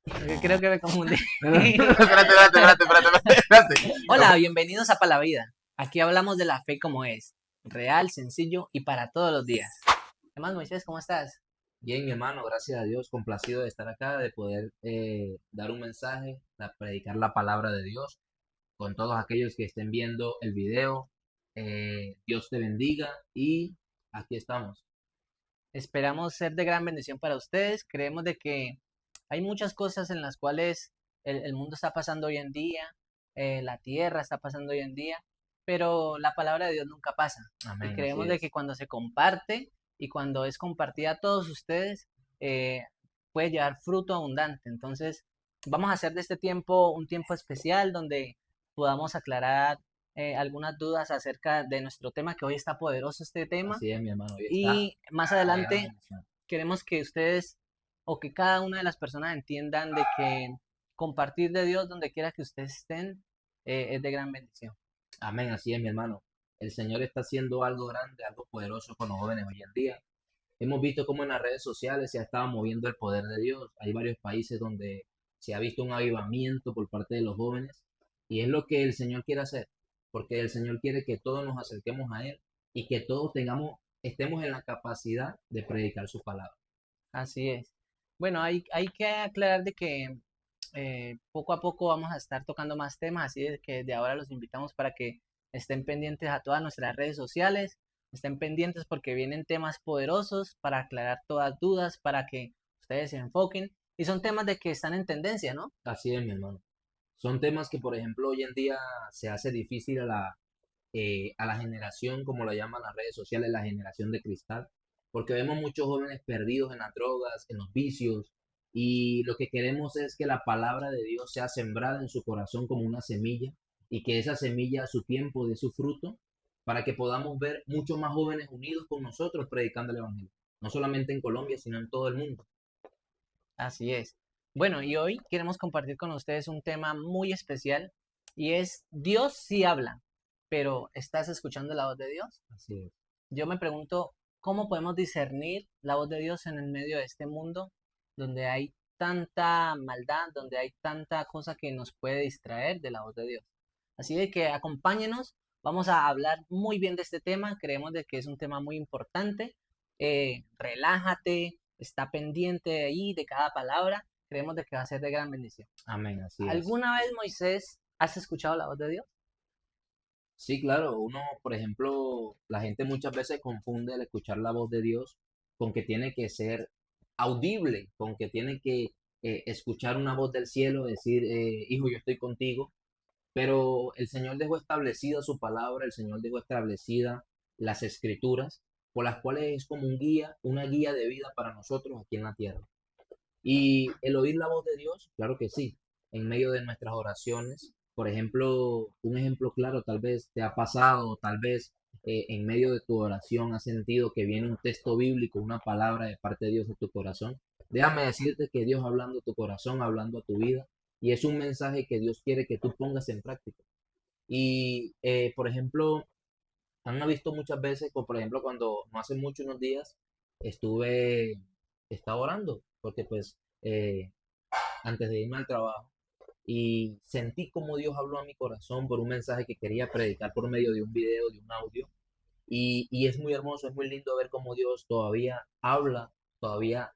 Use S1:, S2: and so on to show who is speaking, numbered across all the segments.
S1: porque creo que me confundí.
S2: Espérate.
S1: Hola, bienvenidos a Para la Vida. Aquí hablamos de la fe como es, real, sencillo y para todos los días. ¿Qué más, Moisés? ¿Cómo estás?
S2: Bien, mi hermano, gracias a Dios, complacido de estar acá, de poder dar un mensaje, de predicar la palabra de Dios con todos aquellos que estén viendo el video. Dios te bendiga y aquí estamos.
S1: Esperamos ser de gran bendición para ustedes. Creemos de que hay muchas cosas en las cuales el mundo está pasando hoy en día, la tierra está pasando hoy en día, pero la palabra de Dios nunca pasa. Y
S2: Amén, así
S1: creemos de que
S2: es.
S1: cuando se comparte y cuando es compartida a todos ustedes, puede llevar fruto abundante. Entonces, vamos a hacer de este tiempo un tiempo especial donde podamos aclarar algunas dudas acerca de nuestro tema, que hoy está poderoso este tema.
S2: Así es, mi hermano. Hoy está
S1: Y más
S2: de gran
S1: adelante
S2: bendición.
S1: queremos que ustedes o que cada una de las personas entiendan de que compartir de Dios donde quiera que ustedes estén es de gran bendición.
S2: Amén, así es, mi hermano. El Señor está haciendo algo grande, algo poderoso con los jóvenes hoy en día. Hemos visto cómo en las redes sociales se ha estado moviendo el poder de Dios. Hay varios países donde se ha visto un avivamiento por parte de los jóvenes y es lo que el Señor quiere hacer, porque el Señor quiere que todos nos acerquemos a Él y que todos estemos en la capacidad de predicar su palabra.
S1: Así es. Bueno, hay que aclarar de que poco a poco vamos a estar tocando más temas, así de que de ahora los invitamos para que estén pendientes a todas nuestras redes sociales, estén pendientes porque vienen temas poderosos para aclarar todas dudas, para que ustedes se enfoquen. Y son temas de que están en tendencia, ¿no?
S2: Así es, mi hermano. Son temas que, por ejemplo, hoy en día se hace difícil a la generación, como lo llaman las redes sociales, la generación de cristal, porque vemos muchos jóvenes perdidos en las drogas, en los vicios, y lo que queremos es que la palabra de Dios sea sembrada en su corazón como una semilla, y que esa semilla a su tiempo dé su fruto, para que podamos ver muchos más jóvenes unidos con nosotros predicando el Evangelio, no solamente en Colombia, sino en todo el mundo.
S1: Así es. Bueno, y hoy queremos compartir con ustedes un tema muy especial y es Dios sí habla, pero ¿estás escuchando la voz de Dios?
S2: Así es.
S1: Yo me pregunto, ¿cómo podemos discernir la voz de Dios en el medio de este mundo donde hay tanta maldad, donde hay tanta cosa que nos puede distraer de la voz de Dios? Así de que acompáñenos, vamos a hablar muy bien de este tema, creemos de que es un tema muy importante. Relájate, está pendiente de ahí de cada palabra, creemos de que va a ser de gran bendición.
S2: Amén, así es.
S1: ¿Alguna vez, Moisés, has escuchado la voz de Dios?
S2: Sí, claro, uno, por ejemplo, la gente muchas veces confunde el escuchar la voz de Dios con que tiene que ser audible, con que tiene que escuchar una voz del cielo, decir, hijo, yo estoy contigo, pero el Señor dejó establecida su palabra, el Señor dejó establecida las escrituras, por las cuales es como un guía, una guía de vida para nosotros aquí en la tierra. Y el oír la voz de Dios, claro que sí, en medio de nuestras oraciones. Por ejemplo, un ejemplo claro, tal vez te ha pasado, tal vez en medio de tu oración has sentido que viene un texto bíblico, una palabra de parte de Dios a tu corazón. Déjame decirte que Dios hablando a tu corazón, hablando a tu vida, y es un mensaje que Dios quiere que tú pongas en práctica. Y, por ejemplo, han visto muchas veces, por ejemplo, cuando no hace mucho, unos días, estuve, estaba orando, porque pues antes de irme al trabajo y sentí como Dios habló a mi corazón por un mensaje que quería predicar por medio de un video, de un audio. Y es muy hermoso, es muy lindo ver cómo Dios todavía habla, todavía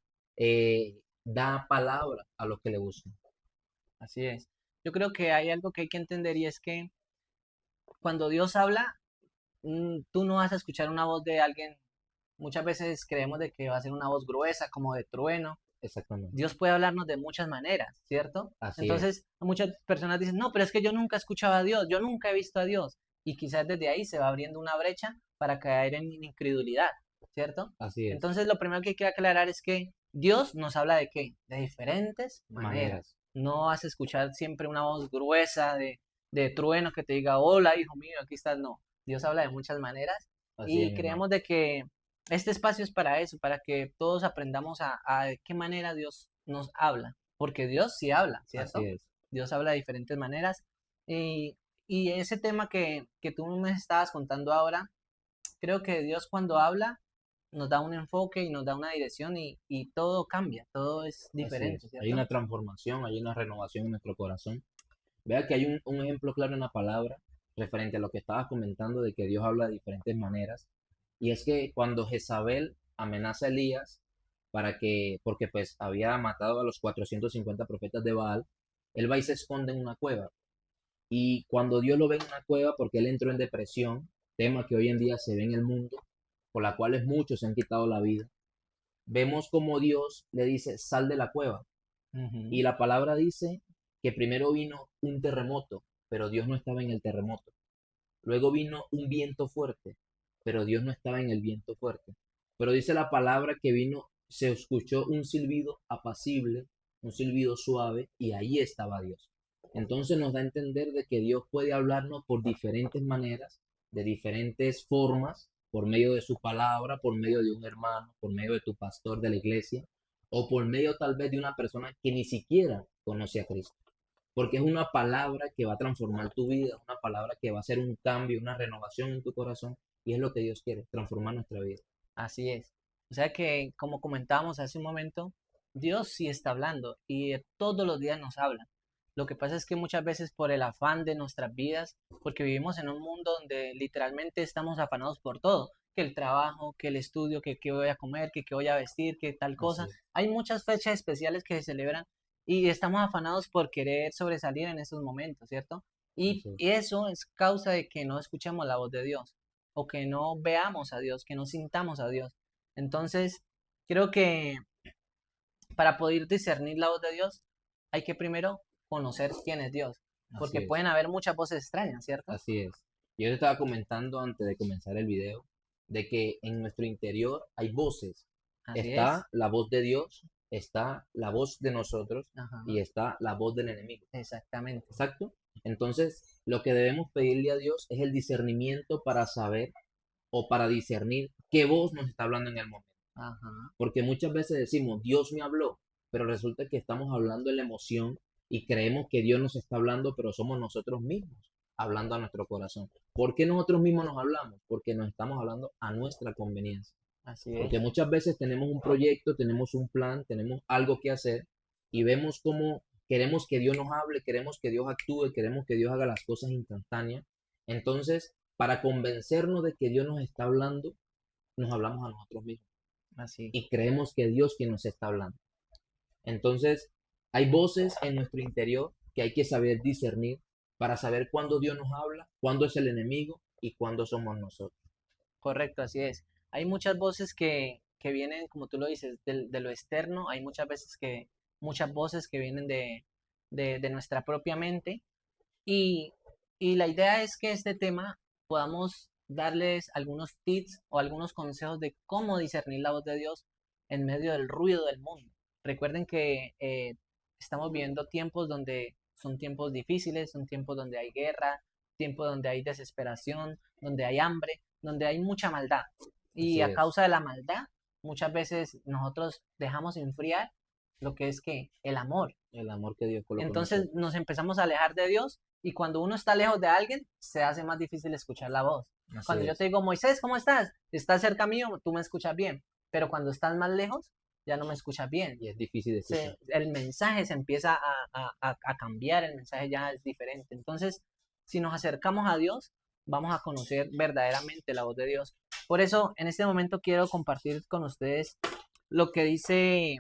S2: da palabra a los que le buscan.
S1: Así es. Yo creo que hay algo que hay que entender y es que cuando Dios habla, tú no vas a escuchar una voz de alguien. Muchas veces creemos de que va a ser una voz gruesa, como de trueno.
S2: Exactamente.
S1: Dios puede hablarnos de muchas maneras, ¿cierto?
S2: Así es.
S1: Entonces, muchas personas dicen, no, pero es que yo nunca he escuchado a Dios, yo nunca he visto a Dios. Y quizás desde ahí se va abriendo una brecha para caer en incredulidad, ¿cierto?
S2: Así es.
S1: Entonces, lo primero que hay que aclarar es que Dios nos habla de qué? De diferentes maneras.
S2: Maneras.
S1: No vas a escuchar siempre una voz gruesa de trueno que te diga, hola, hijo mío, aquí estás. No, Dios habla de muchas maneras
S2: Así es,
S1: y
S2: mi hermano.
S1: creemos de que este espacio es para eso, para que todos aprendamos a de qué manera Dios nos habla, porque Dios sí habla,
S2: Así
S1: ¿cierto?
S2: es.
S1: Dios habla de diferentes maneras. Y, y ese tema que tú me estabas contando ahora, creo que Dios cuando habla nos da un enfoque y nos da una dirección y todo cambia, todo es
S2: Así
S1: diferente,
S2: es. Hay
S1: ¿cierto?
S2: una transformación, hay una renovación en nuestro corazón. Vea que hay un ejemplo claro en la palabra referente a lo que estabas comentando de que Dios habla de diferentes maneras. Y es que cuando Jezabel amenaza a Elías porque pues había matado a los 450 profetas de Baal, él va y se esconde en una cueva. Y cuando Dios lo ve en una cueva, porque él entró en depresión, tema que hoy en día se ve en el mundo, por la cual muchos se han quitado la vida, vemos como Dios le dice, sal de la cueva.
S1: Ujú.
S2: Y la palabra dice que primero vino un terremoto, pero Dios no estaba en el terremoto. Luego vino un viento fuerte, pero Dios no estaba en el viento fuerte. Pero dice la palabra que vino, se escuchó un silbido apacible, un silbido suave, y ahí estaba Dios. Entonces nos da a entender de que Dios puede hablarnos por diferentes maneras, de diferentes formas, por medio de su palabra, por medio de un hermano, por medio de tu pastor de la iglesia, o por medio tal vez de una persona que ni siquiera conoce a Cristo. Porque es una palabra que va a transformar tu vida, una palabra que va a hacer un cambio, una renovación en tu corazón, y es lo que Dios quiere, transformar nuestra vida.
S1: Así es. O sea que, como comentábamos hace un momento, Dios sí está hablando y todos los días nos habla. Lo que pasa es que muchas veces por el afán de nuestras vidas, porque vivimos en un mundo donde literalmente estamos afanados por todo, que el trabajo, que el estudio, que qué voy a comer, que qué voy a vestir, que tal
S2: Así
S1: cosa.
S2: es,
S1: Hay muchas fechas especiales que se celebran y estamos afanados por querer sobresalir en esos momentos, ¿cierto?
S2: así es,
S1: Y eso es causa de que no escuchemos la voz de Dios o que no veamos a Dios, que no sintamos a Dios. Entonces, creo que para poder discernir la voz de Dios, hay que primero conocer quién es Dios,
S2: así
S1: porque
S2: es,
S1: pueden haber muchas voces extrañas, ¿cierto?
S2: así es. Yo te estaba comentando antes de comenzar el video de que en nuestro interior hay voces.
S1: Así es.
S2: Está la voz de Dios, está la voz de nosotros
S1: Ajá,
S2: y está la voz del enemigo.
S1: exactamente.
S2: Exacto. Entonces, lo que debemos pedirle a Dios es el discernimiento para saber o para discernir qué voz nos está hablando en el momento.
S1: Ajá,
S2: Porque muchas veces decimos, Dios me habló, pero resulta que estamos hablando en la emoción y creemos que Dios nos está hablando, pero somos nosotros mismos hablando a nuestro corazón. ¿Por qué nosotros mismos nos hablamos? Porque nos estamos hablando a nuestra conveniencia.
S1: así es.
S2: Porque muchas veces tenemos un proyecto, tenemos un plan, tenemos algo que hacer y vemos cómo queremos que Dios nos hable, queremos que Dios actúe, queremos que Dios haga las cosas instantáneas. Entonces, para convencernos de que Dios nos está hablando, nos hablamos a nosotros mismos
S1: Así.
S2: y creemos que Dios quien nos está hablando. Entonces, hay voces en nuestro interior que hay que saber discernir para saber cuándo Dios nos habla, cuándo es el enemigo y cuándo somos nosotros.
S1: Correcto, así es. Hay muchas voces que vienen, como tú lo dices, de lo externo, hay muchas voces que vienen de nuestra propia mente. Y, y la idea es que este tema podamos darles algunos tips o algunos consejos de cómo discernir la voz de Dios en medio del ruido del mundo. Recuerden que estamos viviendo tiempos donde son tiempos difíciles, son tiempos donde hay guerra, tiempos donde hay desesperación, donde hay hambre, donde hay mucha maldad. Y
S2: Así
S1: a
S2: es,
S1: causa de la maldad, muchas veces nosotros dejamos enfriar lo que es que el amor.
S2: el amor que Dios colocó en
S1: Entonces
S2: nosotros.
S1: nos empezamos a alejar de Dios y cuando uno está lejos de alguien, se hace más difícil escuchar la voz.
S2: Así
S1: Cuando yo te
S2: es.
S1: digo, Moisés, ¿cómo estás? Estás cerca mío, tú me escuchas bien, pero cuando estás más lejos, ya no me escuchas bien.
S2: Y es difícil de escuchar.
S1: El mensaje se empieza a cambiar, el mensaje ya es diferente. Entonces, si nos acercamos a Dios, vamos a conocer verdaderamente la voz de Dios. Por eso, en este momento quiero compartir con ustedes lo que dice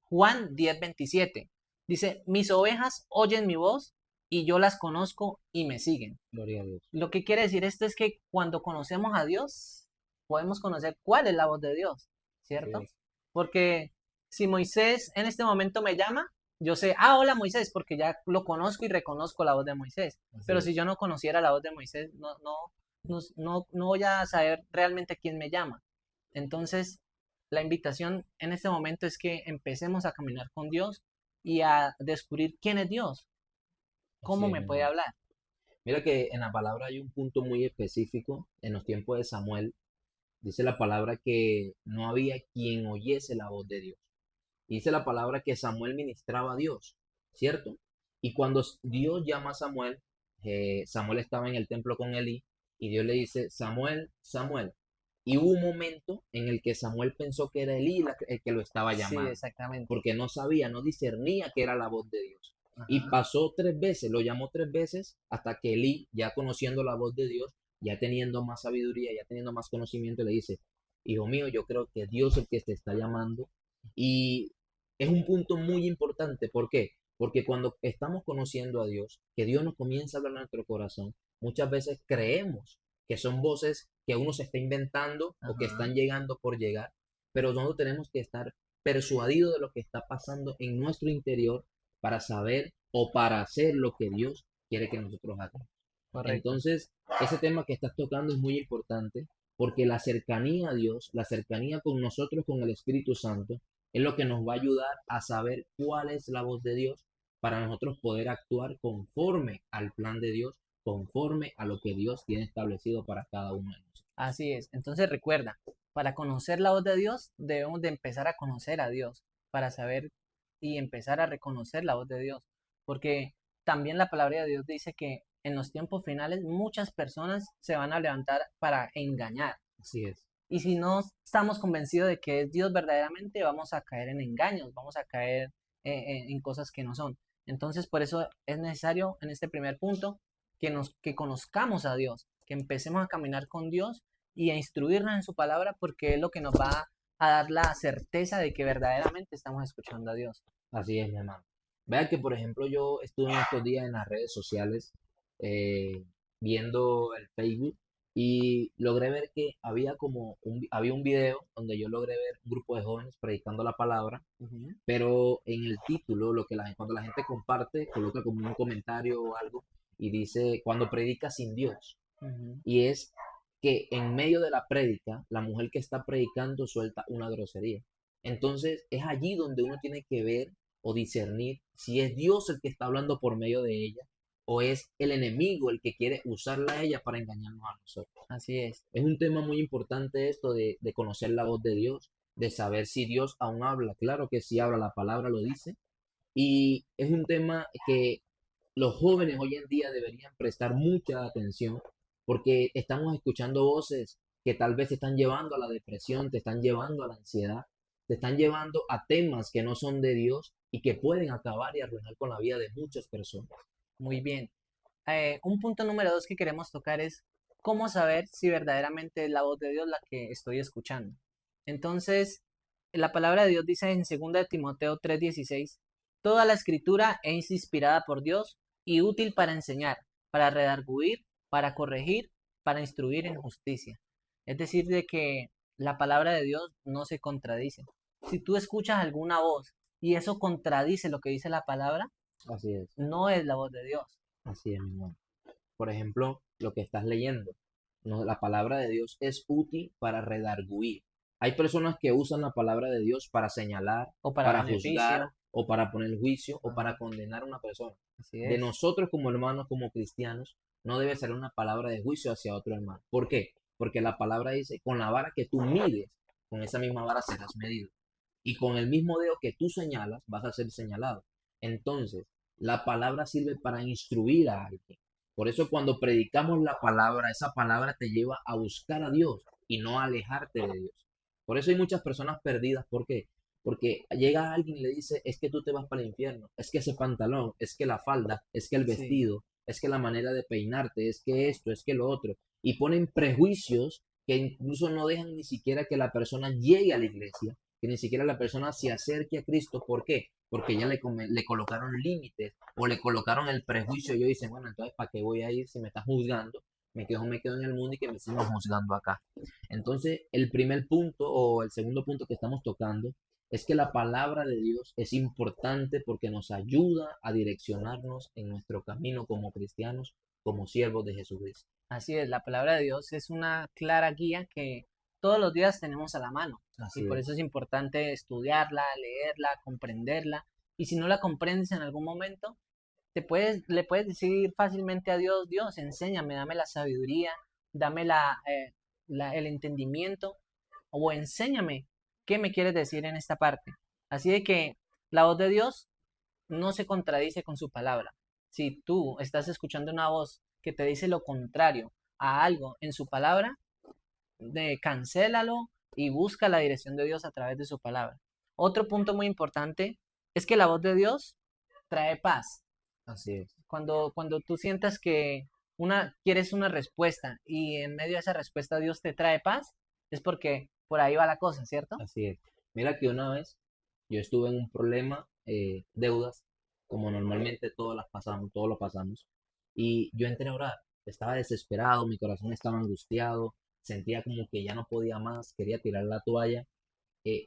S1: Juan 10:27. Dice, mis ovejas oyen mi voz y yo las conozco y me siguen.
S2: Gloria a Dios.
S1: Lo que quiere decir esto es que cuando conocemos a Dios, podemos conocer cuál es la voz de Dios,
S2: Así
S1: ¿cierto?
S2: es.
S1: Porque si Moisés en este momento me llama, yo sé, ah, hola Moisés, porque ya lo conozco y reconozco la voz de Moisés.
S2: Así
S1: Pero si
S2: es.
S1: yo no conociera la voz de Moisés, no voy a saber realmente quién me llama. Entonces, la invitación en este momento es que empecemos a caminar con Dios y a descubrir quién es Dios,
S2: Así
S1: cómo
S2: es,
S1: me
S2: mi
S1: puede
S2: hermano.
S1: hablar.
S2: Mira que en la palabra hay un punto muy específico. En los tiempos de Samuel, dice la palabra que no había quien oyese la voz de Dios. Dice la palabra que Samuel ministraba a Dios, ¿cierto? Y cuando Dios llama a Samuel, Samuel estaba en el templo con Elí y Dios le dice, Samuel, Samuel. Y hubo un momento en el que Samuel pensó que era Elí el que lo estaba
S1: Sí,
S2: llamando,
S1: exactamente.
S2: porque no sabía, no discernía que era la voz de Dios. Y
S1: Ajá.
S2: pasó 3 veces, lo llamó 3 veces, hasta que Elí, ya conociendo la voz de Dios, ya teniendo más sabiduría, ya teniendo más conocimiento, le dice, hijo mío, yo creo que Dios es el que te está llamando. Y es un punto muy importante. ¿Por qué? Porque cuando estamos conociendo a Dios, que Dios nos comienza a hablar en nuestro corazón, muchas veces creemos que son voces que uno se está inventando o que
S1: Ajá.
S2: están llegando por llegar, pero nosotros tenemos que estar persuadidos de lo que está pasando en nuestro interior para saber o para hacer lo que Dios quiere que nosotros hagamos.
S1: Correcto.
S2: Entonces, ese tema que estás tocando es muy importante porque la cercanía a Dios, la cercanía con nosotros, con el Espíritu Santo, es lo que nos va a ayudar a saber cuál es la voz de Dios para nosotros poder actuar conforme al plan de Dios, conforme a lo que Dios tiene establecido para cada uno de nosotros.
S1: Así es. Entonces recuerda, para conocer la voz de Dios, debemos de empezar a conocer a Dios, para saber y empezar a reconocer la voz de Dios. Porque también la palabra de Dios dice que en los tiempos finales muchas personas se van a levantar para engañar.
S2: Así es,
S1: Y si no estamos convencidos de que es Dios verdaderamente, vamos a caer en engaños, vamos a caer en cosas que no son. Entonces, por eso es necesario en este primer punto que conozcamos a Dios, que empecemos a caminar con Dios y a instruirnos en su palabra, porque es lo que nos va a dar la certeza de que verdaderamente estamos escuchando a Dios.
S2: así es, mi hermano. Vea que, por ejemplo, yo estuve en estos días en las redes sociales eh, viendo el Facebook y logré ver que había un video donde yo logré ver un grupo de jóvenes predicando la palabra,
S1: Ujú,
S2: pero en el título, cuando la gente comparte, coloca como un comentario o algo y dice, cuando predica sin Dios.
S1: ujú.
S2: Y es que en medio de la prédica, la mujer que está predicando suelta una grosería. Entonces es allí donde uno tiene que ver o discernir si es Dios el que está hablando por medio de ella o es el enemigo el que quiere usarla a ella para engañarnos a nosotros.
S1: Así es.
S2: Es un tema muy importante esto de conocer la voz de Dios, de saber si Dios aún habla. Claro que si habla, la palabra lo dice. Y es un tema que los jóvenes hoy en día deberían prestar mucha atención porque estamos escuchando voces que tal vez te están llevando a la depresión, te están llevando a la ansiedad, te están llevando a temas que no son de Dios y que pueden acabar y arruinar con la vida de muchas personas.
S1: Muy bien. Un punto número dos que queremos tocar es cómo saber si verdaderamente es la voz de Dios la que estoy escuchando. Entonces, la palabra de Dios dice en 2 de Timoteo 3:16, toda la escritura es inspirada por Dios y útil para enseñar, para redarguir, para corregir, para instruir en justicia. Es decir, de que la palabra de Dios no se contradice. Si tú escuchas alguna voz y eso contradice lo que dice la palabra,
S2: Así es,
S1: no es la voz de Dios.
S2: así es, mi hermano. Por ejemplo, lo que estás leyendo. La palabra de Dios es útil para redarguir. Hay personas que usan la palabra de Dios para señalar,
S1: O para
S2: para juzgar,
S1: beneficio.
S2: o para poner juicio, o
S1: Ajá,
S2: para condenar a una persona.
S1: así
S2: De
S1: es.
S2: nosotros como hermanos, como cristianos, no debe ser una palabra de juicio hacia otro hermano. ¿Por qué? Porque la palabra dice, con la vara que tú mides, con esa misma vara serás medido. Y con el mismo dedo que tú señalas, vas a ser señalado. Entonces, la palabra sirve para instruir a alguien. Por eso cuando predicamos la palabra, esa palabra te lleva a buscar a Dios y no a alejarte de Dios. Por eso hay muchas personas perdidas. ¿Por qué? Porque llega alguien y le dice, es que tú te vas para el infierno, es que ese pantalón, es que la falda, es que el
S1: Sí,
S2: vestido, es que la manera de peinarte, es que esto, es que lo otro. Y ponen prejuicios que incluso no dejan ni siquiera que la persona llegue a la iglesia, que ni siquiera la persona se acerque a Cristo. ¿Por qué? Porque ya le colocaron límites o le colocaron el prejuicio y ellos dicen, bueno, entonces, ¿para qué voy a ir si me están juzgando? Me quedo en el mundo y que me sigan juzgando acá. Entonces, el primer punto o el segundo punto que estamos tocando es que la palabra de Dios es importante porque nos ayuda a direccionarnos en nuestro camino como cristianos, como siervos de Jesucristo.
S1: así es. La palabra de Dios es una clara guía que todos los días tenemos a la mano. Y
S2: Así
S1: por eso
S2: es,
S1: es importante estudiarla, leerla, comprenderla. Y si no la comprendes en algún momento, le puedes decir fácilmente a Dios, Dios, enséñame, dame la sabiduría, dame el entendimiento o enséñame qué me quieres decir en esta parte. Así de que la voz de Dios no se contradice con su palabra. Si tú estás escuchando una voz que te dice lo contrario a algo en su palabra, cancélalo y busca la dirección de Dios a través de su palabra. Otro punto muy importante es que la voz de Dios trae paz.
S2: Así es,
S1: Cuando tú sientas que quieres una respuesta y en medio de esa respuesta Dios te trae paz, es porque por ahí va la cosa, ¿cierto?
S2: así es. Mira que una vez yo estuve en un problema, deudas, como normalmente todos lo pasamos, y yo entré a orar. Estaba desesperado, mi corazón estaba angustiado, sentía como que ya no podía más, quería tirar la toalla,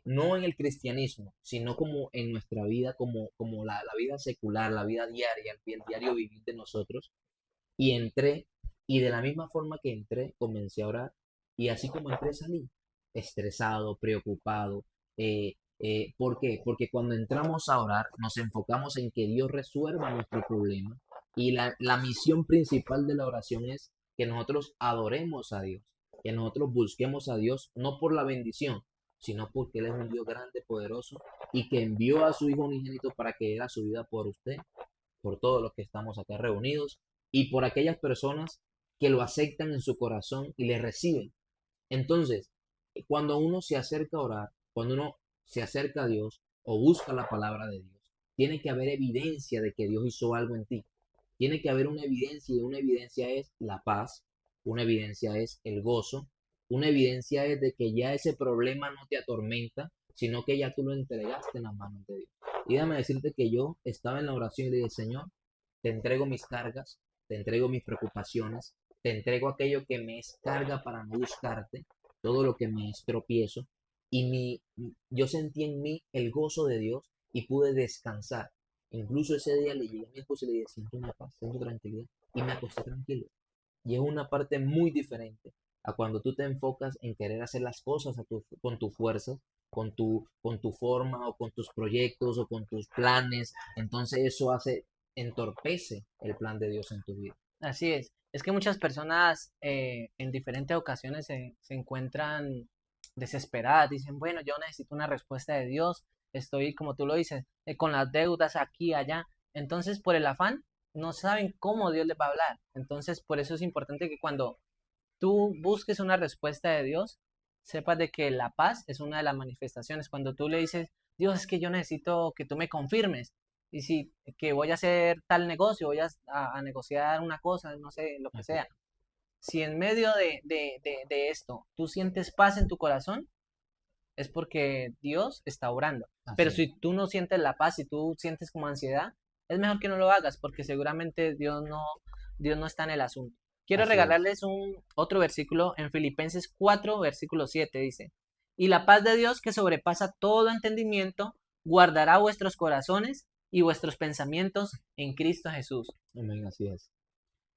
S2: no en el cristianismo, sino como en nuestra vida, como la vida secular, la vida diaria, el diario vivir de nosotros. Y entré, y de la misma forma que entré, comencé a orar, y así como entré salí, estresado, preocupado. ¿Por qué? Porque cuando entramos a orar, nos enfocamos en que Dios resuelva nuestro problema, y la misión principal de la oración es que nosotros adoremos a Dios, que nosotros busquemos a Dios, no por la bendición, sino porque Él es un Dios grande, poderoso, y que envió a su Hijo unigénito para que diera su vida por usted, por todos los que estamos acá reunidos y por aquellas personas que lo aceptan en su corazón y le reciben. Entonces, cuando uno se acerca a orar, cuando uno se acerca a Dios o busca la palabra de Dios, tiene que haber evidencia de que Dios hizo algo en ti. Tiene que haber una evidencia, y una evidencia es la paz, una evidencia es el gozo, una evidencia es de que ya ese problema no te atormenta, sino que ya tú lo entregaste en las manos de Dios. Y déjame decirte que yo estaba en la oración y le dije, Señor, te entrego mis cargas, te entrego mis preocupaciones, te entrego aquello que me es carga para no buscarte, todo lo que me es tropiezo. Y yo sentí en mí el gozo de Dios y pude descansar. Incluso ese día le llegué a mi esposa y le dije, siento una paz, siento tranquilidad. Y me acosté tranquilo. Y es una parte muy diferente a cuando tú te enfocas en querer hacer las cosas con tu fuerza, con tu forma o con tus proyectos o con tus planes. Entonces eso entorpece el plan de Dios en tu vida.
S1: Así es. Es que muchas personas en diferentes ocasiones se encuentran desesperadas. Dicen, bueno, yo necesito una respuesta de Dios. Estoy, como tú lo dices, con las deudas aquí, allá. Entonces, por el afán, no saben cómo Dios les va a hablar. Entonces, por eso es importante que cuando tú busques una respuesta de Dios, sepas de que la paz es una de las manifestaciones. Cuando tú le dices, Dios, es que yo necesito que tú me confirmes. Y si que voy a hacer tal negocio, voy a negociar una cosa, no sé, lo que
S2: Así
S1: sea.
S2: es.
S1: Si en medio de esto tú sientes paz en tu corazón, es porque Dios está obrando. Pero
S2: Así es.
S1: si tú no sientes la paz, si tú sientes como ansiedad, es mejor que no lo hagas porque seguramente Dios no está en el asunto. Quiero
S2: Así es.
S1: regalarles otro versículo en Filipenses 4, versículo 7, dice, y la paz de Dios que sobrepasa todo entendimiento, guardará vuestros corazones y vuestros pensamientos en Cristo Jesús.
S2: Amén, así es.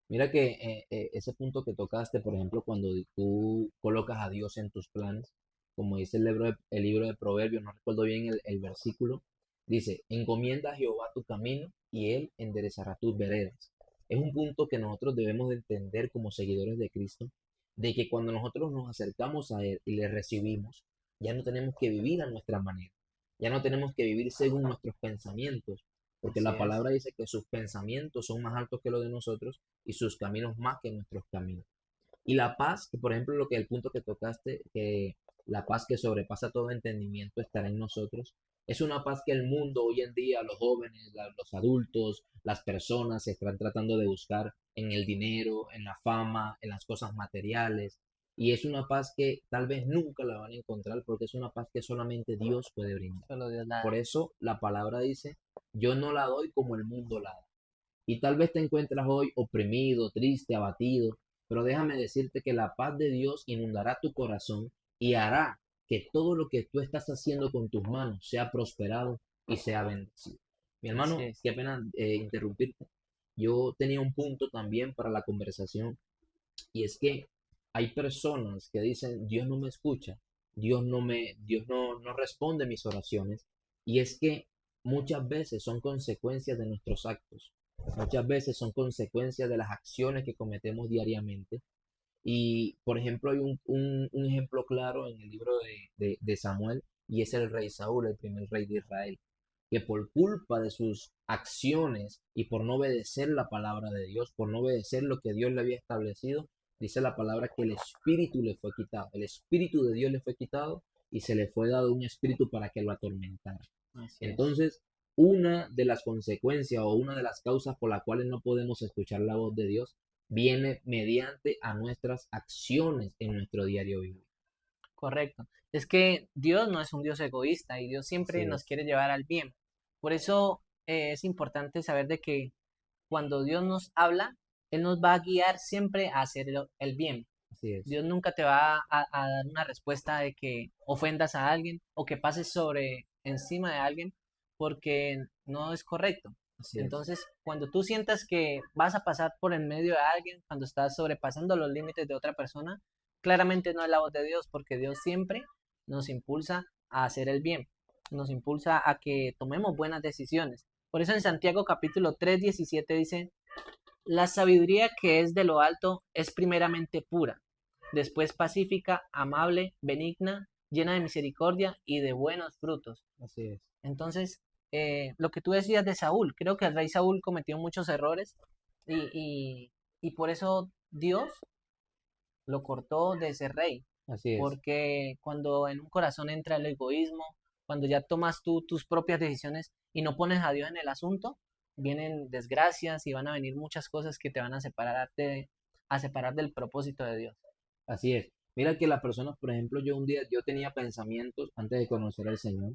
S2: Mira que ese punto que tocaste, por ejemplo, cuando tú colocas a Dios en tus planes, como dice el libro de Proverbios, no recuerdo bien el versículo, dice, encomienda a Jehová tu camino y él enderezará tus veredas. Es un punto que nosotros debemos de entender como seguidores de Cristo, de que cuando nosotros nos acercamos a él y le recibimos, ya no tenemos que vivir a nuestra manera, ya no tenemos que vivir según nuestros pensamientos, porque
S1: Así
S2: la
S1: es.
S2: palabra dice que sus pensamientos son más altos que los de nosotros y sus caminos más que nuestros caminos. Y la paz, que por ejemplo el punto que tocaste, que la paz que sobrepasa todo entendimiento estará en nosotros, es una paz que el mundo hoy en día, los jóvenes, los adultos, las personas se están tratando de buscar en el dinero, en la fama, en las cosas materiales. Y es una paz que tal vez nunca la van a encontrar porque es una paz que solamente Dios puede brindar.
S1: Solo Dios la
S2: Por
S1: da.
S2: eso la palabra dice, yo no la doy como el mundo la da. Y tal vez te encuentras hoy oprimido, triste, abatido, pero déjame decirte que la paz de Dios inundará tu corazón y hará que todo lo que tú estás haciendo con tus manos sea prosperado y sea bendecido. Mi
S1: Así
S2: hermano,
S1: es.
S2: qué pena interrumpirte. Yo tenía un punto también para la conversación y es que hay personas que dicen, Dios no me escucha, Dios no responde mis oraciones. Y es que muchas veces son consecuencias de nuestros actos. Muchas veces son consecuencias de las acciones que cometemos diariamente. Y, por ejemplo, hay un ejemplo claro en el libro de Samuel, y es el rey Saúl, el primer rey de Israel, que por culpa de sus acciones y por no obedecer la palabra de Dios, por no obedecer lo que Dios le había establecido, dice la palabra que el espíritu le fue quitado, el espíritu de Dios le fue quitado y se le fue dado un espíritu para que lo atormentara.
S1: Así es.
S2: Entonces, una de las consecuencias o una de las causas por las cuales no podemos escuchar la voz de Dios viene mediante a nuestras acciones en nuestro diario vivir.
S1: Correcto. Es que Dios no es un Dios egoísta y Dios
S2: Así
S1: siempre nos
S2: es,
S1: quiere llevar al bien. Por eso es importante saber de que cuando Dios nos habla, Él nos va a guiar siempre a hacer el bien.
S2: así es,
S1: Dios nunca te va a dar una respuesta de que ofendas a alguien o que pases sobre encima de alguien porque no es correcto.
S2: así es,
S1: Entonces, cuando tú sientas que vas a pasar por en medio de alguien, cuando estás sobrepasando los límites de otra persona, claramente no es la voz de Dios, porque Dios siempre nos impulsa a hacer el bien, nos impulsa a que tomemos buenas decisiones. Por eso en Santiago capítulo 3:17 dice, la sabiduría que es de lo alto es primeramente pura, después pacífica, amable, benigna, llena de misericordia y de buenos frutos.
S2: así es,
S1: Entonces, lo que tú decías de Saúl, creo que el rey Saúl cometió muchos errores y, y por eso Dios lo cortó de ser rey,
S2: así es.
S1: porque cuando en un corazón entra el egoísmo, cuando ya tomas tú tus propias decisiones y no pones a Dios en el asunto, vienen desgracias y van a venir muchas cosas que te van a separar del propósito de Dios.
S2: Así es. Mira que las personas, por ejemplo, yo un día, yo tenía pensamientos antes de conocer al Señor,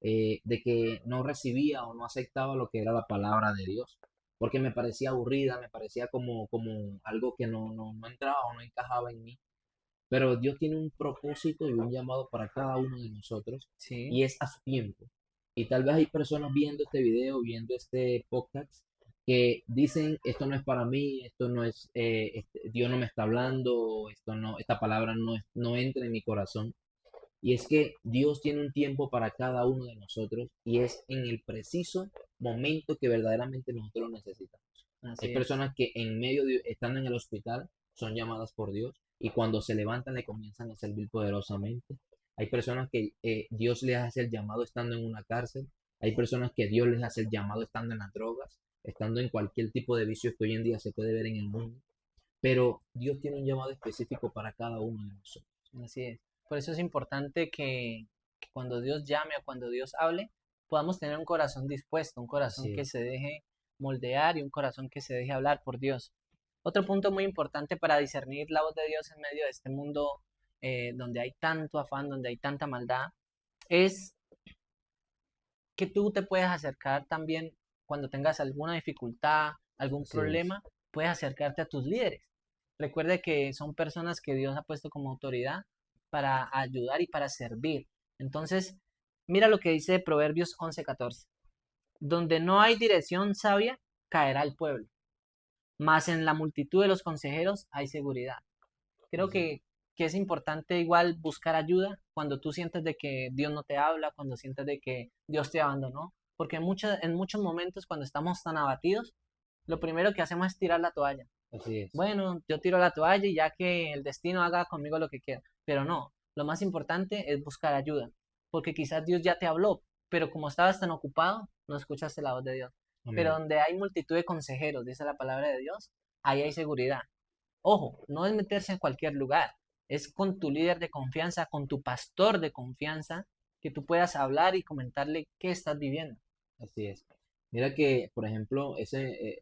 S2: de que no recibía o no aceptaba lo que era la palabra de Dios, porque me parecía aburrida, me parecía como algo que no entraba o no encajaba en mí. Pero Dios tiene un propósito y un llamado para cada uno de nosotros
S1: Sí,
S2: y es a su tiempo. Y tal vez hay personas viendo este video, viendo este podcast, que dicen, esto no es para mí, esto no es, Dios no me está hablando, esto no, esta palabra no entra en mi corazón. Y es que Dios tiene un tiempo para cada uno de nosotros y es en el preciso momento que verdaderamente nosotros lo necesitamos. Hay
S1: así es.
S2: personas que en medio de, estando en el hospital, son llamadas por Dios y cuando se levantan le comienzan a servir poderosamente. Hay personas que Dios les hace el llamado estando en una cárcel. Hay personas que Dios les hace el llamado estando en las drogas, estando en cualquier tipo de vicios que hoy en día se puede ver en el mundo. Pero Dios tiene un llamado específico para cada uno de nosotros.
S1: Así es. Por eso es importante que cuando Dios llame o cuando Dios hable, podamos tener un corazón dispuesto, un corazón
S2: Así
S1: que
S2: es,
S1: se deje moldear y un corazón que se deje hablar por Dios. Otro punto muy importante para discernir la voz de Dios en medio de este mundo donde hay tanto afán, donde hay tanta maldad, es que tú te puedes acercar también cuando tengas alguna dificultad, algún
S2: así es,
S1: problema, puedes acercarte a tus líderes. Recuerde que son personas que Dios ha puesto como autoridad para ayudar y para servir. Entonces, mira lo que dice Proverbios 11:14. Donde no hay dirección sabia, caerá el pueblo, mas en la multitud de los consejeros hay seguridad. Creo
S2: así es.
S1: que es importante igual buscar ayuda cuando tú sientes de que Dios no te habla, cuando sientes de que Dios te abandonó, porque en muchos momentos cuando estamos tan abatidos, lo primero que hacemos es tirar la toalla.
S2: Así es.
S1: Bueno, yo tiro la toalla y ya que el destino haga conmigo lo que quiera, pero no, lo más importante es buscar ayuda, porque quizás Dios ya te habló, pero como estabas tan ocupado, no escuchaste la voz de Dios. Pero
S2: Amén.
S1: donde hay multitud de consejeros, dice la palabra de Dios, ahí hay seguridad. Ojo, no es meterse en cualquier lugar, es con tu líder de confianza, con tu pastor de confianza, que tú puedas hablar y comentarle qué estás viviendo.
S2: Así es. Mira que, por ejemplo,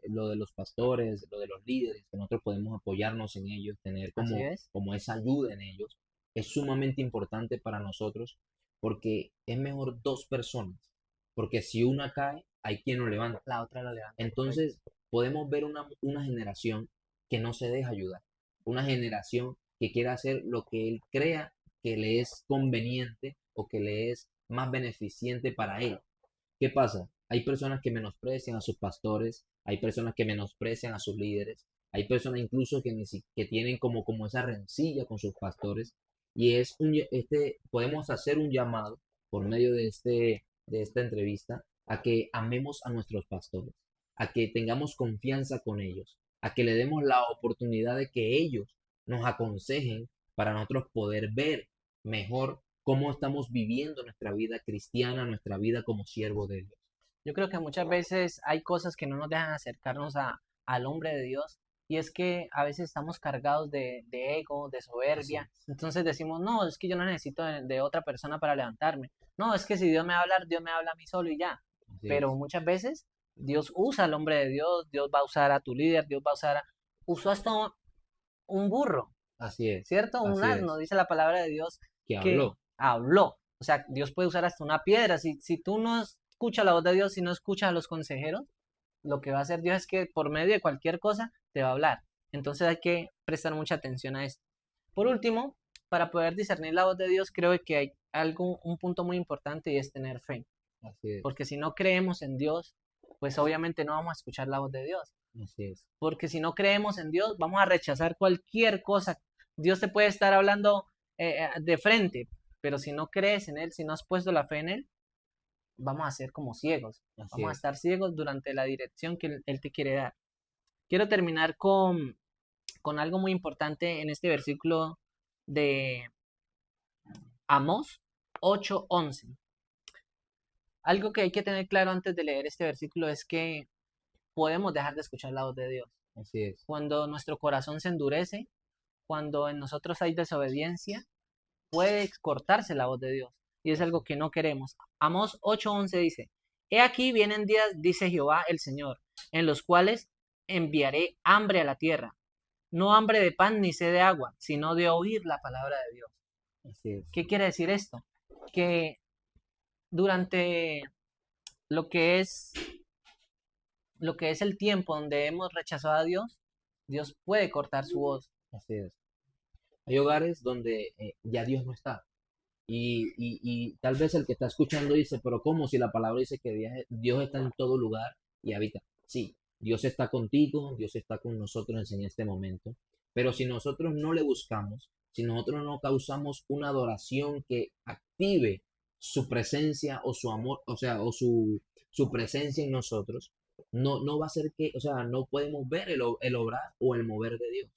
S2: lo de los pastores, lo de los líderes, que nosotros podemos apoyarnos en ellos, tener
S1: Así
S2: como,
S1: es,
S2: como esa ayuda en ellos, es sumamente importante para nosotros porque es mejor dos personas, porque si una cae, hay quien lo levanta.
S1: la otra lo levanta, correcto.
S2: Entonces, podemos ver una generación que no se deja ayudar, una generación que quiere hacer lo que él crea que le es conveniente o que le es más beneficiente para él. ¿Qué pasa? Hay personas que menosprecian a sus pastores, hay personas que menosprecian a sus líderes, hay personas incluso que, que tienen como esa rencilla con sus pastores y podemos hacer un llamado por medio de esta entrevista a que amemos a nuestros pastores, a que tengamos confianza con ellos, a que le demos la oportunidad de que ellos nos aconsejen para nosotros poder ver mejor cómo estamos viviendo nuestra vida cristiana, nuestra vida como siervo de Dios.
S1: Yo creo que muchas veces hay cosas que no nos dejan acercarnos al hombre de Dios y es que a veces estamos cargados de ego, de
S2: Así
S1: soberbia,
S2: es,
S1: entonces decimos, no, es que yo no necesito de otra persona para levantarme, no, es que si Dios me va a hablar, Dios me habla a mí solo y ya,
S2: así
S1: pero
S2: es,
S1: muchas veces Dios usa al hombre de Dios, Dios va a usar a tu líder, Dios va a usar usó hasta un burro,
S2: así es,
S1: ¿cierto? Un
S2: así
S1: asno,
S2: es,
S1: dice la palabra de Dios
S2: que
S1: que
S2: habló,
S1: habló. O sea, Dios puede usar hasta una piedra. Si tú no escuchas la voz de Dios, si no escuchas a los consejeros, lo que va a hacer Dios es que por medio de cualquier cosa te va a hablar. Entonces hay que prestar mucha atención a esto. Por último, para poder discernir la voz de Dios, creo que hay un punto muy importante y es tener fe.
S2: así es,
S1: Porque si no creemos en Dios, pues obviamente no vamos a escuchar la voz de Dios.
S2: así es,
S1: Porque si no creemos en Dios, vamos a rechazar cualquier cosa. Dios te puede estar hablando de frente, pero si no crees en Él, si no has puesto la fe en Él, vamos a ser como ciegos.
S2: así
S1: Vamos a
S2: es.
S1: estar ciegos durante la dirección que Él te quiere dar. Quiero terminar con algo muy importante en este versículo de Amós 8:11. Algo que hay que tener claro antes de leer este versículo es que podemos dejar de escuchar la voz de Dios.
S2: Así es,
S1: Cuando nuestro corazón se endurece, cuando en nosotros hay desobediencia, puede cortarse la voz de Dios. Y es
S2: así
S1: algo
S2: es,
S1: que no queremos. Amós 8:11 dice, He aquí vienen días, dice Jehová el Señor, en los cuales enviaré hambre a la tierra. No hambre de pan ni sed de agua, sino de oír la palabra de Dios.
S2: así es,
S1: ¿Qué quiere decir esto? Que durante lo que es, lo que es el tiempo donde hemos rechazado a Dios, Dios puede cortar su voz.
S2: así es. Hay hogares donde ya Dios no está. Y tal vez el que está escuchando dice, pero ¿cómo si la palabra dice que Dios está en todo lugar y habita? Sí, Dios está contigo, Dios está con nosotros en este momento, pero si nosotros no le buscamos, si nosotros no causamos una adoración que active su presencia o su amor, o sea, su presencia en nosotros, no va a ser que, o sea, no podemos ver el obrar o el mover de Dios.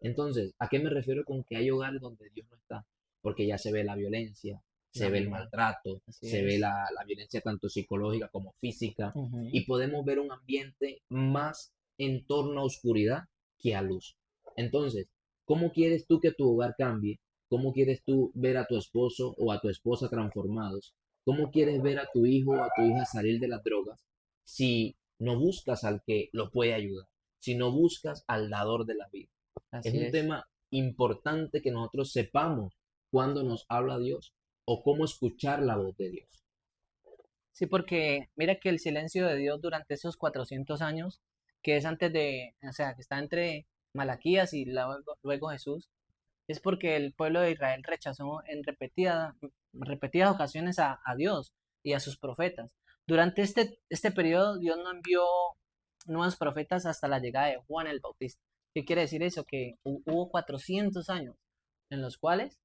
S2: Entonces, ¿a qué me refiero con que hay hogares donde Dios no está? Porque ya se ve la violencia, se ve el
S1: Amén.
S2: maltrato,
S1: Así
S2: se ve
S1: es.
S2: la violencia tanto psicológica como física,
S1: Ujú.
S2: y podemos ver un ambiente más en torno a oscuridad que a luz. Entonces, ¿cómo quieres tú que tu hogar cambie? ¿Cómo quieres tú ver a tu esposo o a tu esposa transformados? ¿Cómo quieres ver a tu hijo o a tu hija salir de las drogas si no buscas al que lo puede ayudar? Si no buscas al dador de la vida. Es
S1: Así
S2: un
S1: es.
S2: tema importante que nosotros sepamos cuándo nos habla Dios o cómo escuchar la voz de Dios.
S1: Sí, porque mira que el silencio de Dios durante esos 400 años, que es antes o sea, que está entre Malaquías y luego Jesús, es porque el pueblo de Israel rechazó en repetidas ocasiones a Dios y a sus profetas. Durante este periodo, Dios no envió nuevos profetas hasta la llegada de Juan el Bautista. ¿Qué quiere decir eso? Que hubo 400 años en los cuales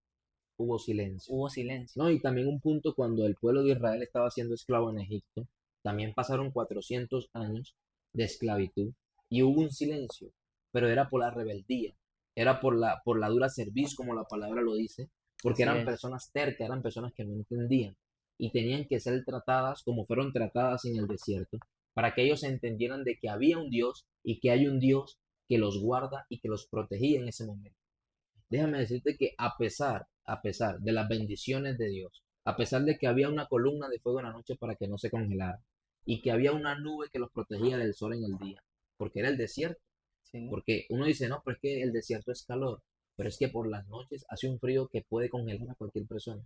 S2: Hubo silencio.
S1: hubo silencio.
S2: No, y también un punto cuando el pueblo de Israel estaba siendo esclavo en Egipto, también pasaron 400 años de esclavitud y hubo un silencio, pero era por la rebeldía, era por la dura cerviz, como la palabra lo dice, porque
S1: Así
S2: eran
S1: es.
S2: personas tercas, eran personas que no entendían y tenían que ser tratadas como fueron tratadas en el desierto, para que ellos entendieran de que había un Dios y que hay un Dios que los guarda y que los protegía en ese momento. Déjame decirte que a pesar de las bendiciones de Dios, a pesar de que había una columna de fuego en la noche para que no se congelara, y que había una nube que los protegía del sol en el día, porque era el desierto,
S1: Sí.
S2: porque uno dice, no, pero es que el desierto es calor, pero es que por las noches hace un frío que puede congelar a cualquier persona.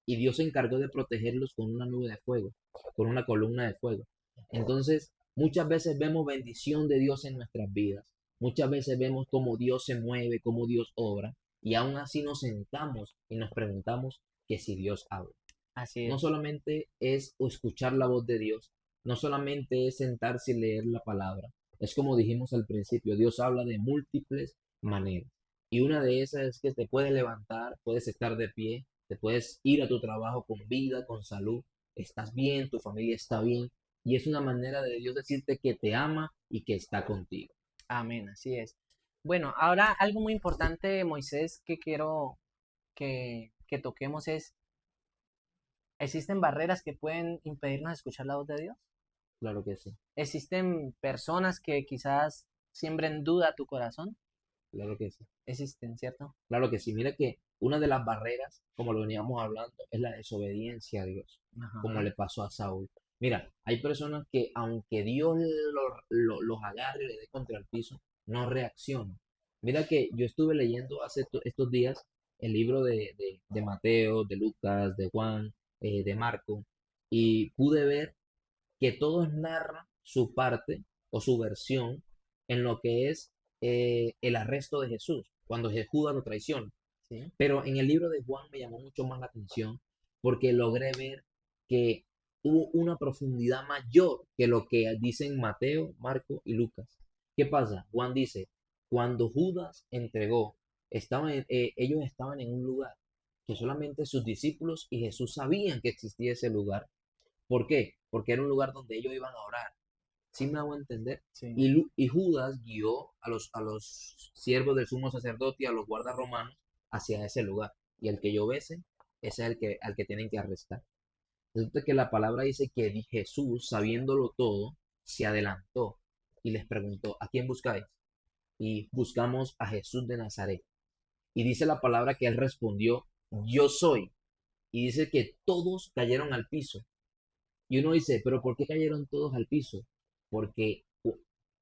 S2: Y Dios se encargó de protegerlos con una nube de fuego, con una columna de fuego. Entonces, muchas veces vemos bendición de Dios en nuestras vidas, muchas veces vemos cómo Dios se mueve, cómo Dios obra, y aún así nos sentamos y nos preguntamos que si Dios habla.
S1: Así
S2: No
S1: es.
S2: solamente es escuchar la voz de Dios, no solamente es sentarse y leer la palabra. Es como dijimos al principio, Dios habla de múltiples maneras. Y una de esas es que te puedes levantar, puedes estar de pie, te puedes ir a tu trabajo con vida, con salud, estás bien, tu familia está bien. Y es una manera de Dios decirte que te ama y que está contigo.
S1: Amén, así es. Bueno, ahora algo muy importante, Moisés, que quiero que toquemos es, ¿existen barreras que pueden impedirnos escuchar la voz de Dios?
S2: Claro que sí.
S1: ¿Existen personas que quizás siembra en duda tu corazón,
S2: Claro que sí.
S1: existen, ¿cierto?
S2: Claro que sí. Mira que una de las barreras, como lo veníamos hablando, es la desobediencia a Dios, como
S1: Ajá,
S2: le pasó a Saúl. Mira, hay personas que aunque Dios los agarre y le dé contra el piso, no reaccionan. Mira que yo estuve leyendo hace estos días el libro de Mateo, de Lucas, de Juan, de Marco, y pude ver que todos narran su parte o su versión en lo que es el arresto de Jesús, cuando Judas lo traiciona.
S1: sí,
S2: Pero en el libro de Juan me llamó mucho más la atención porque logré ver que hubo una profundidad mayor que lo que dicen Mateo, Marco y Lucas. ¿Qué pasa? Juan dice, cuando Judas entregó, ellos estaban en un lugar que solamente sus discípulos y Jesús sabían que existía ese lugar. ¿Por qué? Porque era un lugar donde ellos iban a orar. ¿Sí me hago entender?
S1: sí.
S2: Y Judas guió a los siervos del sumo sacerdote y a los guardas romanos hacia ese lugar. Y el que yo bese, ese es al que tienen que arrestar. Resulta que la palabra dice que Jesús, sabiéndolo todo, se adelantó y les preguntó, ¿a quién buscáis? Y buscamos a Jesús de Nazaret. Y dice la palabra que él respondió, yo soy. Y dice que todos cayeron al piso. Y uno dice, pero ¿por qué cayeron todos al piso? Porque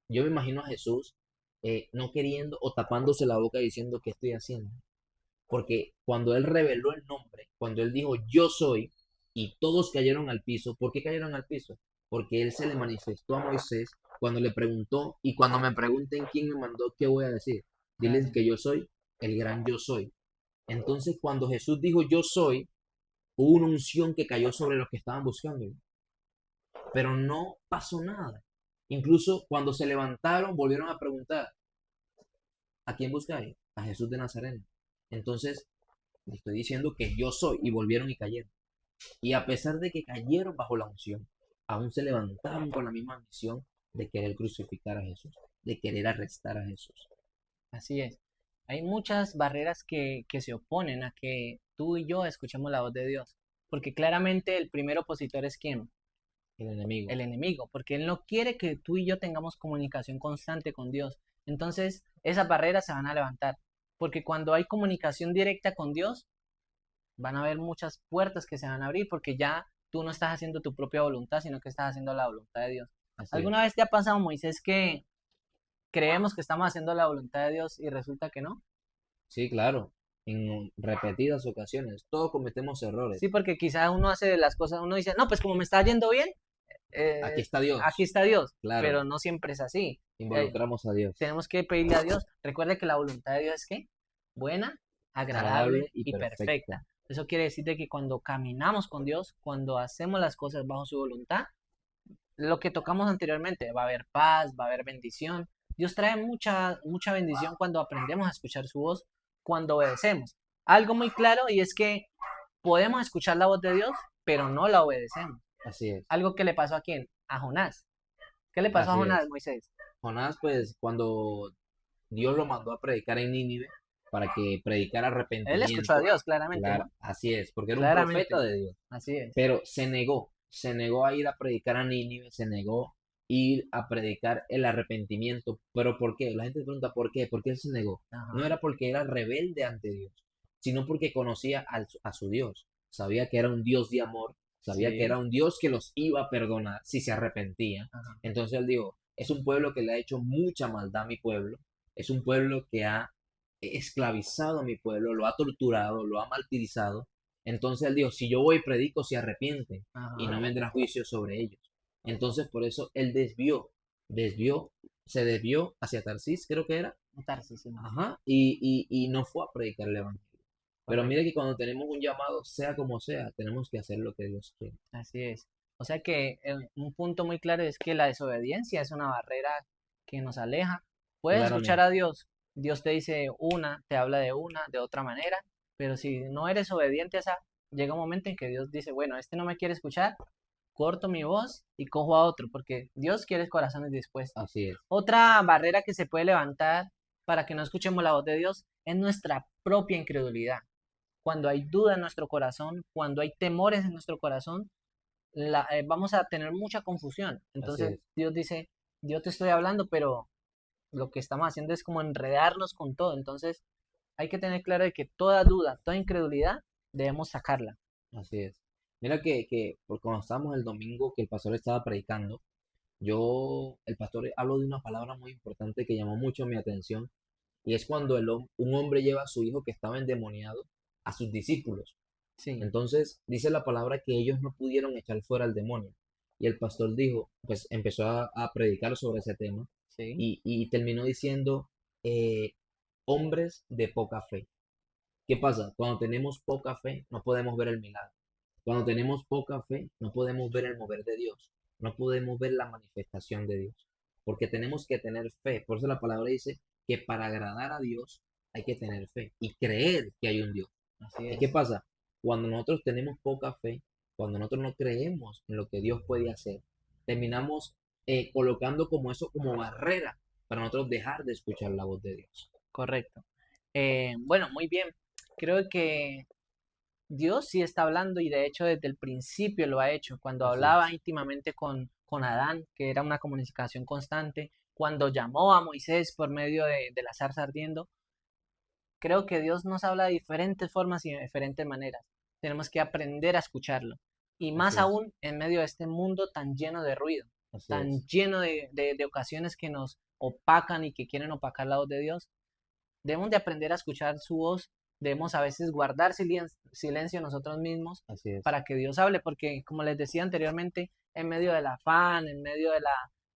S2: yo me imagino a Jesús no queriendo o tapándose la boca diciendo, ¿qué estoy haciendo? Porque cuando él reveló el nombre, cuando él dijo, yo soy, y todos cayeron al piso, ¿por qué cayeron al piso? Porque él se le manifestó a Moisés cuando le preguntó, y cuando me pregunten quién me mandó, ¿qué voy a decir? Diles
S1: Claro.
S2: que yo soy el gran yo soy. Entonces, cuando Jesús dijo yo soy, hubo una unción que cayó sobre los que estaban buscando, pero no pasó nada. Incluso cuando se levantaron, volvieron a preguntar, ¿a quién buscáis? A Jesús de Nazaret. Entonces, le estoy diciendo que yo soy, y volvieron y cayeron. Y a pesar de que cayeron bajo la unción, aún se levantaron con la misma misión de querer crucificar a Jesús, de querer arrestar a Jesús.
S1: Así es. Hay muchas barreras que se oponen a que tú y yo escuchemos la voz de Dios, porque claramente el primer opositor es quién,
S2: El enemigo.
S1: el enemigo, porque él no quiere que tú y yo tengamos comunicación constante con Dios. Entonces, esas barreras se van a levantar, porque cuando hay comunicación directa con Dios, van a haber muchas puertas que se van a abrir, porque ya tú no estás haciendo tu propia voluntad, sino que estás haciendo la voluntad de Dios.
S2: Así es.
S1: ¿Alguna vez te ha pasado, Moisés, que creemos que estamos haciendo la voluntad de Dios y resulta que no?
S2: Sí, claro. En repetidas ocasiones. Todos cometemos
S1: Sí,
S2: errores.
S1: porque quizás uno hace las cosas, uno dice, no, pues como me está yendo bien,
S2: Aquí está
S1: aquí
S2: Dios.
S1: está Dios,
S2: Claro.
S1: pero no siempre es así. Eh,
S2: Involucramos a Dios.
S1: tenemos que pedirle a Dios. Recuerde que la voluntad de Dios es ¿qué? Buena, agradable
S2: Agradable y
S1: y
S2: perfecta.
S1: perfecta. Eso quiere decir de que cuando caminamos con Dios, cuando hacemos las cosas bajo su voluntad, lo que tocamos anteriormente, va a haber paz, va a haber bendición. Dios trae mucha, mucha bendición cuando aprendemos a escuchar su voz, cuando obedecemos. Algo muy claro y es que podemos escuchar la voz de Dios, pero no la obedecemos.
S2: Así es.
S1: Algo que le pasó a quién? A Jonás. ¿Qué le pasó a
S2: Así
S1: Jonás,
S2: es.
S1: Moisés?
S2: Jonás, pues, cuando Dios lo mandó a predicar en Nínive para que predicara
S1: Él escuchó a
S2: arrepentimiento,
S1: Dios, claramente,
S2: claro,
S1: ¿no?
S2: así es, porque era un profeta
S1: Claramente,
S2: de Dios,
S1: así es.
S2: pero se negó a ir a predicar a Nínive, se negó ir a predicar el arrepentimiento, pero ¿por qué? La gente se pregunta ¿por qué? ¿Por qué él se negó? No
S1: Ajá,
S2: era porque era rebelde ante Dios, sino porque conocía a su Dios, sabía que era un Dios de amor, sabía que
S1: sí,
S2: era un Dios que los iba a perdonar si se arrepentían.
S1: ajá,
S2: Entonces él dijo, es un pueblo que le ha hecho mucha maldad a mi pueblo, es un pueblo que ha esclavizado a mi pueblo, lo ha torturado, lo ha martirizado. Entonces él dijo, si yo voy y predico, se arrepienten y no
S1: ajá.
S2: vendrá juicio sobre ellos. Entonces por eso él desvió, se desvió hacia Tarsis, creo que era,
S1: Un Tarsis, sí,
S2: ajá, y no fue a predicar el evangelio. Pero mire
S1: correcto.
S2: que cuando tenemos un llamado, sea como sea, tenemos que hacer lo que Dios quiere.
S1: Así es. O sea que un punto muy claro es que la desobediencia es una barrera que nos aleja. Puedes escuchar a
S2: Claramente,
S1: Dios. Dios te dice una, te habla de otra manera, pero si no eres obediente a esa, llega un momento en que Dios dice, bueno, este no me quiere escuchar, corto mi voz y cojo a otro, porque Dios quiere corazones dispuestos.
S2: así es,
S1: Otra barrera que se puede levantar para que no escuchemos la voz de Dios es nuestra propia incredulidad. Cuando hay duda en nuestro corazón, cuando hay temores en nuestro corazón, vamos a tener mucha confusión.
S2: así
S1: Entonces
S2: es.
S1: Dios dice, yo te estoy hablando, pero lo que estamos haciendo es como enredarnos con todo. Entonces hay que tener claro de que toda duda, toda incredulidad, debemos sacarla.
S2: Así es. Mira porque cuando estábamos el domingo que el pastor estaba predicando, el pastor habló de una palabra muy importante que llamó mucho mi atención, y es cuando un hombre lleva a su hijo que estaba endemoniado a sus discípulos.
S1: Sí,
S2: Entonces dice la palabra que ellos no pudieron echar fuera al demonio. Y el pastor dijo, pues empezó a predicar sobre ese tema
S1: sí,
S2: y terminó diciendo, eh, hombres de poca fe. ¿Qué pasa? Cuando tenemos poca fe, no podemos ver el milagro. Cuando tenemos poca fe, no podemos ver el mover de Dios. No podemos ver la manifestación de Dios. Porque tenemos que tener fe. Por eso la palabra dice que para agradar a Dios hay que tener fe y creer que hay un Dios.
S1: así
S2: ¿Y qué
S1: es.
S2: pasa? Cuando nosotros tenemos poca fe, cuando nosotros no creemos en lo que Dios puede hacer, terminamos colocando como eso como barrera para nosotros dejar de escuchar la voz de Dios.
S1: Correcto. Bueno, muy bien. Creo que Dios sí está hablando y de hecho desde el principio lo ha hecho. Cuando
S2: Así
S1: hablaba
S2: es,
S1: íntimamente con Adán, que era una comunicación constante, cuando llamó a Moisés por medio de la zarza ardiendo, creo que Dios nos habla de diferentes formas y de diferentes maneras. Tenemos que aprender a escucharlo. Y más
S2: así es,
S1: aún en medio de este mundo tan lleno de ruido,
S2: así
S1: tan
S2: es,
S1: lleno de ocasiones que nos opacan y que quieren opacar la voz de Dios. Debemos de aprender a escuchar su voz, debemos a veces guardar silencio nosotros mismos
S2: así es,
S1: para que Dios hable, porque como les decía anteriormente, en medio del afán, en medio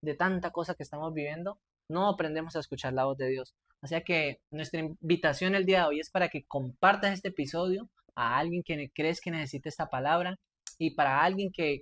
S1: de tanta cosa que estamos viviendo, no aprendemos a escuchar la voz de Dios. O sea que nuestra invitación el día de hoy es para que compartas este episodio a alguien que crees que necesite esta palabra y para alguien que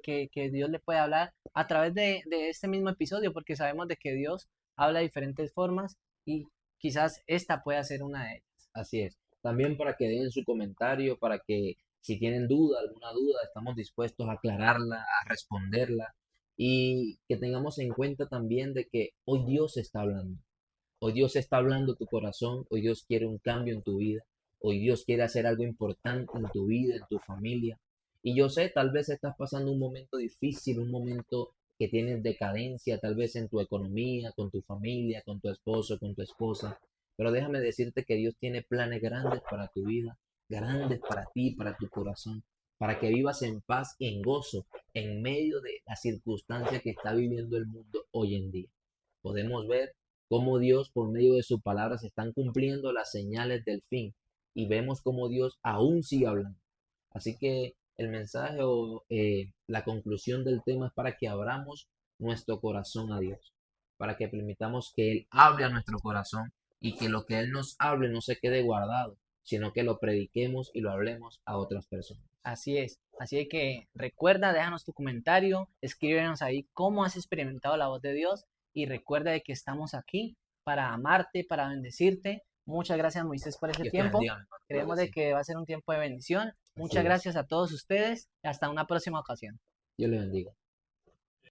S1: Dios le puede hablar a través de este mismo episodio, porque sabemos de que Dios habla de diferentes formas y quizás esta pueda ser una de ellas.
S2: así es. También para que den su comentario, para que si tienen duda, alguna duda, estamos dispuestos a aclararla, a responderla y que tengamos en cuenta también de que hoy Dios está hablando. Hoy Dios está hablando a tu corazón, hoy Dios quiere un cambio en tu vida, hoy Dios quiere hacer algo importante en tu vida, en tu familia. Y yo sé, tal vez estás pasando un momento difícil, un momento que tienes decadencia, tal vez en tu economía, con tu familia, con tu esposo, con tu esposa. Pero déjame decirte que Dios tiene planes grandes para tu vida, grandes para ti, para tu corazón, para que vivas en paz y en gozo en medio de la circunstancia que está viviendo el mundo hoy en día. Podemos ver cómo Dios, por medio de su palabra, se están cumpliendo las señales del fin y vemos cómo Dios aún sigue hablando. Así que el mensaje o la conclusión del tema es para que abramos nuestro corazón a Dios, para que permitamos que Él hable a nuestro corazón y que lo que Él nos hable no se quede guardado, sino que lo prediquemos y lo hablemos a otras personas.
S1: Así es. Así que recuerda, déjanos tu comentario, escríbenos ahí cómo has experimentado la voz de Dios y recuerda de que estamos aquí para amarte, para bendecirte. Muchas gracias, Moisés, por ese
S2: Dios te
S1: tiempo.
S2: bendiga, mi hermano. Claro
S1: Creemos
S2: que
S1: de
S2: sí.
S1: que va a ser un tiempo de bendición.
S2: Así
S1: Muchas
S2: es.
S1: gracias a todos ustedes. Hasta una próxima ocasión.
S2: Dios le bendiga.